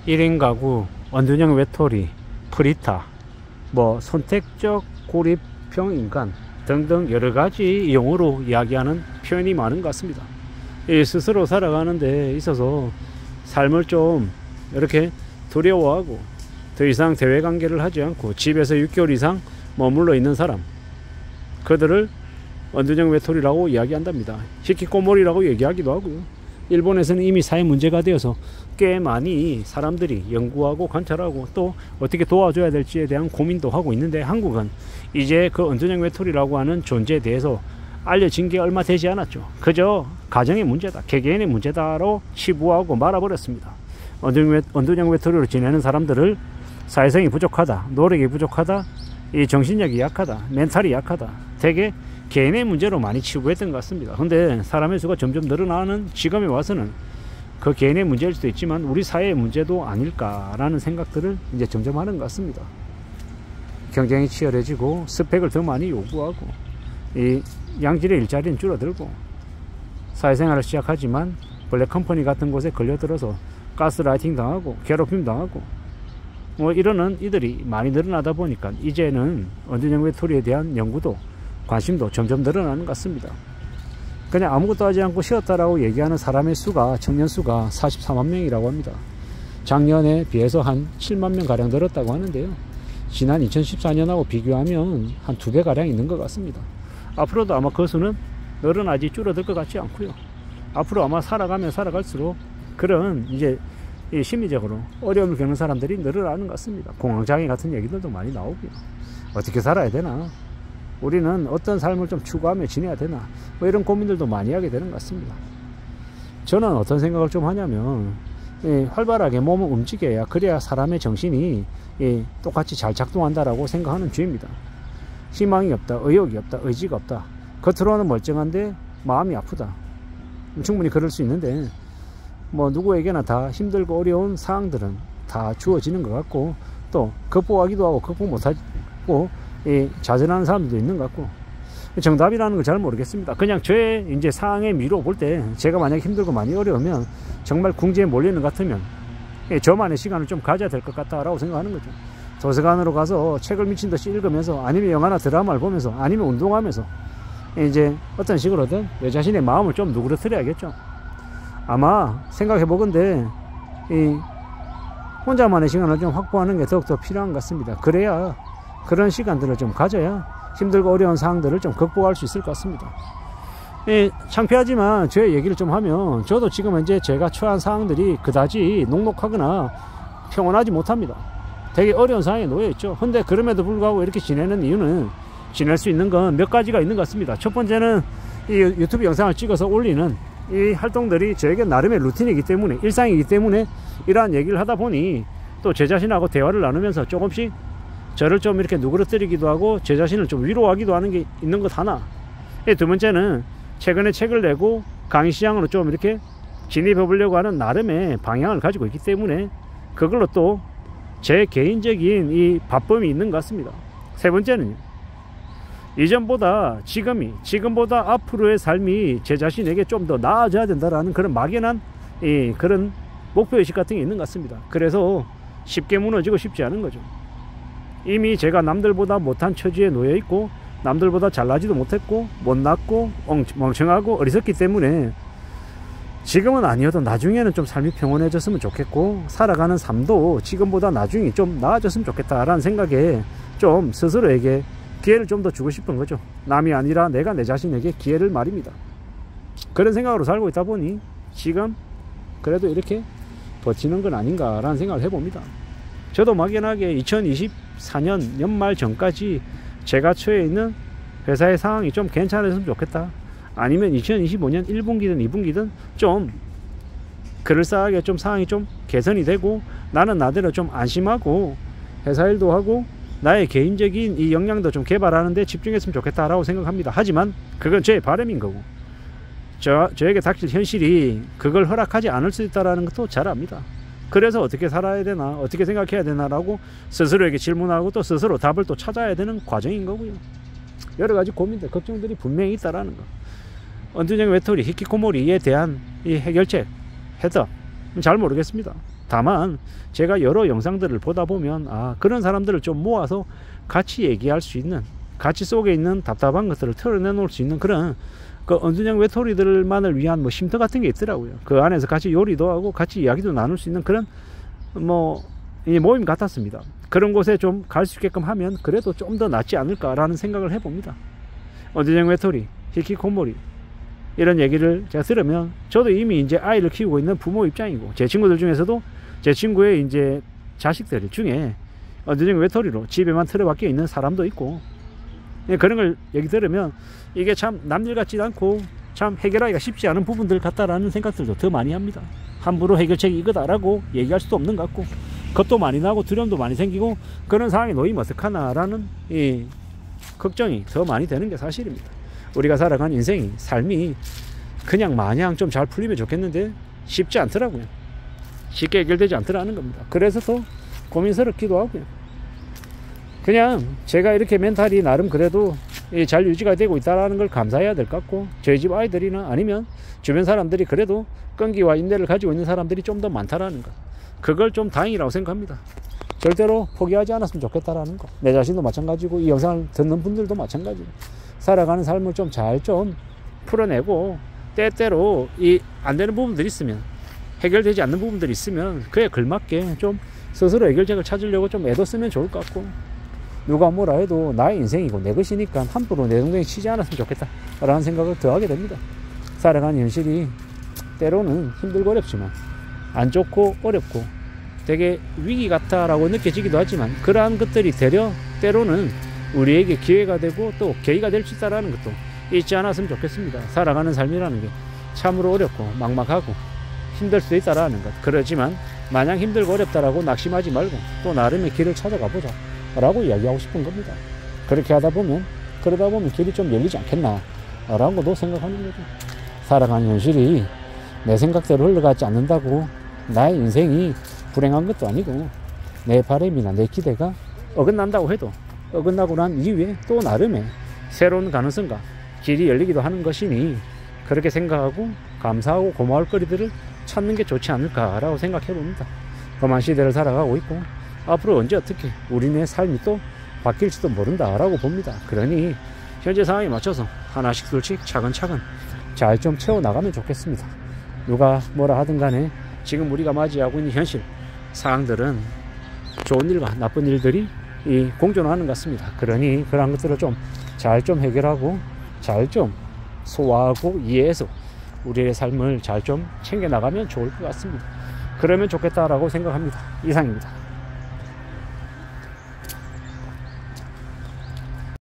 1인 가구, 원둔형 외톨이, 프리타, 뭐 선택적 고립형 인간 등등 여러가지 용어로 이야기하는 표현이 많은 것 같습니다. 스스로 살아가는 데 있어서 삶을 좀 이렇게 두려워하고 더 이상 대외관계를 하지 않고 집에서 6개월 이상 머물러 있는 사람, 그들을 원둔형 외톨이라고 이야기한답니다. 히키코모리라고 얘기하기도 하고요. 일본에서는 이미 사회 문제가 되어서 꽤 많이 사람들이 연구하고 관찰하고 또 어떻게 도와줘야 될지에 대한 고민도 하고 있는데, 한국은 이제 그 원둔형 외톨이라고 하는 존재에 대해서 알려진 게 얼마 되지 않았죠. 그저 가정의 문제다, 개개인의 문제다로 치부하고 말아버렸습니다. 원둔형 외톨이로 지내는 사람들을 사회성이 부족하다, 노력이 부족하다, 이 정신력이 약하다, 멘탈이 약하다, 되게 개인의 문제로 많이 치부했던 것 같습니다. 근데 사람의 수가 점점 늘어나는 지금에 와서는 그 개인의 문제일 수도 있지만 우리 사회의 문제도 아닐까라는 생각들을 이제 점점 하는 것 같습니다. 경쟁이 치열해지고 스펙을 더 많이 요구하고 이 양질의 일자리는 줄어들고 사회생활을 시작하지만 블랙컴퍼니 같은 곳에 걸려들어서 가스라이팅 당하고 괴롭힘 당하고 뭐 이러는 이들이 많이 늘어나다 보니까 이제는 원둔형 외톨이에 대한 연구도 관심도 점점 늘어나는 것 같습니다. 그냥 아무것도 하지 않고 쉬었다라고 얘기하는 사람의 수가, 청년 수가 44만 명이라고 합니다. 작년에 비해서 한 7만 명 가량 늘었다고 하는데요. 지난 2014년하고 비교하면 한 2배 가량 있는 것 같습니다. 앞으로도 아마 그 수는 늘어나지 줄어들 것 같지 않고요. 앞으로 아마 살아가면 살아갈수록 그런 이제 이 심리적으로 어려움을 겪는 사람들이 늘어나는 것 같습니다. 공황장애 같은 얘기들도 많이 나오고요. 어떻게 살아야 되나? 우리는 어떤 삶을 좀 추구하며 지내야 되나? 뭐 이런 고민들도 많이 하게 되는 것 같습니다. 저는 어떤 생각을 좀 하냐면 활발하게 몸을 움직여야, 그래야 사람의 정신이 똑같이 잘 작동한다라고 생각하는 주의입니다. 희망이 없다, 의욕이 없다, 의지가 없다, 겉으로는 멀쩡한데 마음이 아프다, 충분히 그럴 수 있는데 뭐 누구에게나 다 힘들고 어려운 상황들은 다 주어지는 것 같고, 또 극복하기도 하고 극복 못하고 좌절하는 사람들도 있는 것 같고, 정답이라는 걸 잘 모르겠습니다. 그냥 저의 이제 상황의 미로 볼 때, 제가 만약에 힘들고 많이 어려우면 정말 궁지에 몰리는 것 같으면 저만의 시간을 좀 가져야 될 것 같다라고 생각하는 거죠. 도서관으로 가서 책을 미친 듯이 읽으면서, 아니면 영화나 드라마를 보면서, 아니면 운동하면서 이제 어떤 식으로든 내 자신의 마음을 좀 누그러뜨려야겠죠. 아마 생각해 보건대 혼자만의 시간을 좀 확보하는 게 더욱더 필요한 것 같습니다. 그래야 그런 시간들을 좀 가져야 힘들고 어려운 상황들을 좀 극복할 수 있을 것 같습니다. 창피하지만 저의 얘기를 좀 하면, 저도 지금 이제 제가 처한 상황들이 그다지 녹록하거나 평온하지 못합니다. 되게 어려운 상황에 놓여 있죠. 근데 그럼에도 불구하고 이렇게 지내는 이유는, 지낼 수 있는 건 몇 가지가 있는 것 같습니다. 첫 번째는 이 유튜브 영상을 찍어서 올리는 이 활동들이 저에게 나름의 루틴이기 때문에, 일상이기 때문에 이러한 얘기를 하다 보니 또 제 자신하고 대화를 나누면서 조금씩 저를 좀 이렇게 누그러뜨리기도 하고 제 자신을 좀 위로하기도 하는 게 있는 것 하나. 두 번째는 최근에 책을 내고 강의 시장으로 좀 이렇게 진입해 보려고 하는 나름의 방향을 가지고 있기 때문에 그걸로 또 제 개인적인 이 바쁨이 있는 것 같습니다. 세 번째는요, 이전보다 지금보다 앞으로의 삶이 제 자신에게 좀 더 나아져야 된다라는 그런 막연한 그런 목표의식 같은 게 있는 것 같습니다. 그래서 쉽게 무너지고 싶지 않은 거죠. 이미 제가 남들보다 못한 처지에 놓여 있고, 남들보다 잘나지도 못했고, 못났고, 멍청하고 어리석기 때문에 지금은 아니어도 나중에는 좀 삶이 평온해졌으면 좋겠고, 살아가는 삶도 지금보다 나중에 좀 나아졌으면 좋겠다라는 생각에 좀 스스로에게 기회를 좀 더 주고 싶은 거죠. 남이 아니라 내가 내 자신에게 기회를 말입니다. 그런 생각으로 살고 있다 보니 지금 그래도 이렇게 버티는 건 아닌가라는 생각을 해봅니다. 저도 막연하게 2024년 연말 전까지 제가 처해 있는 회사의 상황이 좀 괜찮았으면 좋겠다, 아니면 2025년 1분기든 2분기든 좀 그럴싸하게 좀 상황이 좀 개선이 되고 나는 나대로 좀 안심하고 회사 일도 하고 나의 개인적인 이 역량도 좀 개발하는 데 집중했으면 좋겠다라고 생각합니다. 하지만 그건 제 바람인 거고, 저에게 닥칠 현실이 그걸 허락하지 않을 수 있다는 것도 잘 압니다. 그래서 어떻게 살아야 되나, 어떻게 생각해야 되나라고 스스로에게 질문하고 또 스스로 답을 또 찾아야 되는 과정인 거고요. 여러 가지 고민들, 걱정들이 분명히 있다라는 거. 원둔형 외톨이, 히키코모리에 대한 이 해결책, 해답 잘 모르겠습니다. 다만 제가 여러 영상들을 보다 보면 그런 사람들을 좀 모아서 같이 얘기할 수 있는, 같이 속에 있는 답답한 것들을 털어내놓을 수 있는 그런 그 언둔형 외톨이들만을 위한 뭐 쉼터 같은 게 있더라고요. 그 안에서 같이 요리도 하고 같이 이야기도 나눌 수 있는 그런 모임 같았습니다. 그런 곳에 좀 갈 수 있게끔 하면 그래도 좀 더 낫지 않을까라는 생각을 해봅니다. 언둔형 외톨이, 히키코모리 이런 얘기를 제가 들으면 저도 이미 이제 아이를 키우고 있는 부모 입장이고, 제 친구들 중에서도 제 친구의 이제 자식들 중에 언둔형 외톨이로 집에만 틀어박혀 있는 사람도 있고, 그런 걸 얘기 들으면 이게 참 남일 같지도 않고 참 해결하기가 쉽지 않은 부분들 같다라는 생각들도 더 많이 합니다. 함부로 해결책이 이거다라고 얘기할 수도 없는 것 같고, 겁도 많이 나고 두려움도 많이 생기고, 그런 상황에 놓이면 어떡하나라는 이 걱정이 더 많이 되는 게 사실입니다. 우리가 살아간 인생이, 삶이 그냥 마냥 좀 잘 풀리면 좋겠는데 쉽지 않더라고요. 쉽게 해결되지 않더라는 겁니다. 그래서 더 고민스럽기도 하고요. 그냥 제가 이렇게 멘탈이 나름 그래도 잘 유지가 되고 있다는 걸 감사해야 될 것 같고, 저희 집 아이들이나 아니면 주변 사람들이 그래도 끈기와 인내를 가지고 있는 사람들이 좀 더 많다라는 것, 그걸 좀 다행이라고 생각합니다. 절대로 포기하지 않았으면 좋겠다라는 거, 내 자신도 마찬가지고 이 영상을 듣는 분들도 마찬가지고, 살아가는 삶을 좀 잘 좀 풀어내고, 때때로 이 안 되는 부분들이 있으면, 해결되지 않는 부분들이 있으면 그에 걸맞게 좀 스스로 해결책을 찾으려고 좀 애도 쓰면 좋을 것 같고, 누가 뭐라 해도 나의 인생이고 내 것이니까 함부로 내 동생이 치지 않았으면 좋겠다 라는 생각을 더 하게 됩니다. 살아가는 현실이 때로는 힘들고 어렵지만, 안 좋고 어렵고 되게 위기 같다라고 느껴지기도 하지만, 그러한 것들이 때로는 우리에게 기회가 되고 또 계기가 될 수 있다는 것도 잊지 않았으면 좋겠습니다. 살아가는 삶이라는 게 참으로 어렵고 막막하고 힘들 수도 있다라는 것, 그렇지만 마냥 힘들고 어렵다라고 낙심하지 말고 또 나름의 길을 찾아가 보자 라고 이야기하고 싶은 겁니다. 그렇게 하다 보면, 그러다 보면 길이 좀 열리지 않겠나 라고도 생각하는 거죠. 살아가는 현실이 내 생각대로 흘러가지 않는다고 나의 인생이 불행한 것도 아니고, 내 바람이나 내 기대가 어긋난다고 해도 어긋나고 난 이후에 또 나름의 새로운 가능성과 길이 열리기도 하는 것이니, 그렇게 생각하고 감사하고 고마울 거리들을 찾는 게 좋지 않을까라고 생각해 봅니다. 험한 시대를 살아가고 있고, 앞으로 언제 어떻게 우리네 삶이 또 바뀔지도 모른다라고 봅니다. 그러니 현재 상황에 맞춰서 하나씩 둘씩 차근차근 잘 좀 채워나가면 좋겠습니다. 누가 뭐라 하든 간에 지금 우리가 맞이하고 있는 현실 상황들은 좋은 일과 나쁜 일들이 공존하는 것 같습니다. 그러니 그런 것들을 좀 잘 좀 해결하고 잘 좀 소화하고 이해해서 우리의 삶을 잘 좀 챙겨나가면 좋을 것 같습니다. 그러면 좋겠다라고 생각합니다. 이상입니다.